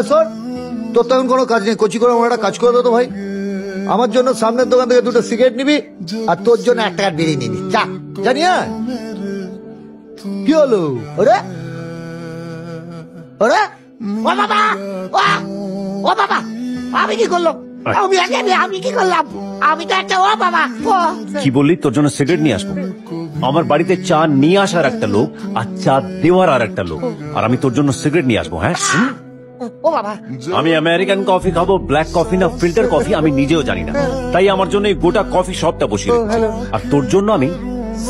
শোন, তোর তেমন কোনো কাজ নেই, কচি করে আমার একটা কাজ করে দে তো ভাই। আমার জন্য সামনের দোকান থেকে দুটো সিগারেট নিবি আর তোর জন্য 1 টাকার বিড়ি নিবি। যা জানিয়া কি হলো? ওরে ওরে ও বাবা, ও বাবা, আমি কি করলাম? আমি কি করলাম? আমি তো একটা ও বাবা। কি বললি? তোর জন্য সিগারেট নিয়ে আসবো? আমার বাড়িতে চা নিয়ে আসার একটা লোক আর চা দেওয়ার আর একটা লোক, আর আমি তোর জন্য সিগারেট নিয়ে আসবো? হ্যাঁ, ও বাবা, আমি আমেরিকান কফি খাবো, ব্ল্যাক কফি না ফিল্টার কফি আমি নিজেও জানি না, তাই আমার জন্য এই গোটা কফি শপটা বসিয়ে রেখেছি। আর তোর জন্য আমি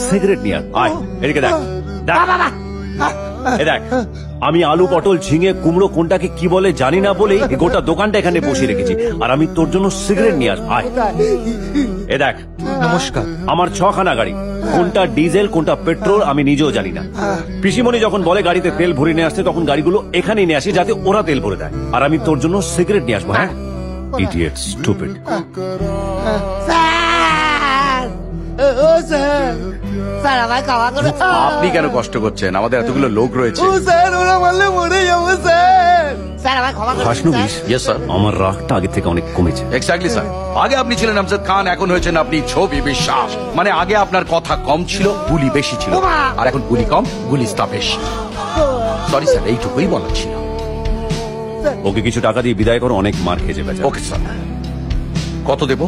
সিগারেট নিয়ে আয়, এদিকে দেখ দেখ দেখ, আমি আলু পটল ঝিঙে কুমড়ো কোনটাকে কি বলে জানি না বলেই এই গোটা দোকানটা এখানে বসিয়ে রেখেছি, আর আমি তোর জন্য সিগারেট নিয়ে আসবো। আয়, এ দেখ। নমস্কার। আমার 6খানা গাড়ি, কোনটা ডিজেল কোনটা পেট্রোল আমি নিজেও জানি না। পিসিমণি যখন বলে গাড়িতে তেল ভরে নিয়ে আসতে, তখন গাড়িগুলো এখানেই নিয়ে আসে যাতে ওরা তেল ভরে দেয়, আর আমি তোর জন্য সিগারেট নিয়ে আসবো। হ্যাঁ, ইডিয়েট, স্টুপিড। আপনি কেন কষ্ট করছেন? আমাদের এতগুলো লোক রয়েছে। হাসনুবিশ, ইয়েস স্যার। আমার রাগটা আগে থেকে অনেক কমেছে। Exactly sir. আগে আপনি ছিলেন আমজাদ খান, এখন হয়েছেন আপনি ছবি বিশ্বাস। মানে আগে আপনার কথা কম ছিল, গুলি বেশি ছিল, আর এখন গুলি কম, গুলিস্তা বেশি। সরি স্যার, এইটুকুই বলার ছিল। ওকে কিছু টাকা দিয়ে বিদায় করো, অনেক মার খেয়ে যাবে। Okay sir. কত দেব?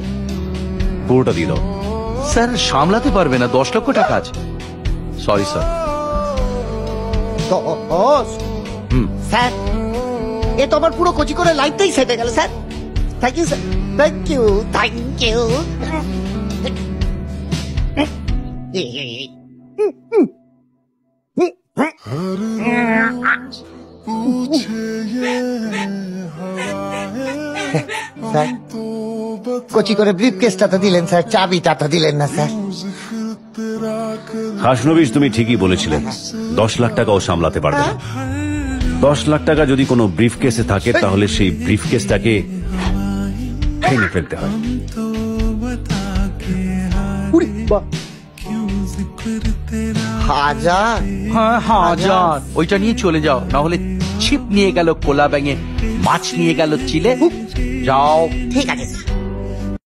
পুরোটা দিয়ে দাও। স্যার সামলাতে পারবে না, 10 লক্ষ টাকা আছে। Sorry sir. স্যার, এ তো আমার পুরো কচি করে লাইফটাই সেটে গেল sir. Thank you sir, thank you, thank you. Sir, কচি করে ব্রিফ কেসটা তো দিলেন স্যার, চাবিটা তো দিলেন না স্যার। হাসনুবিশ, তুমি ঠিকই বলেছিলে, 10 লাখ টাকাও সামলাতে পারবে না। 10 লাখ টাকা যদি কোনো ব্রিফ কেসে থাকে, তাহলে সেই ব্রিফ কেসটাকে ভেঙে ফেলতে হয়। হাজার? হ্যাঁ হাজার। ওইটা নিয়ে চলে যাও, না হলে ছিপ নিয়ে গেল কোলা ব্যাঙে, মাছ নিয়ে গেল চিলে। যাও। ঠিক আছে স্যার।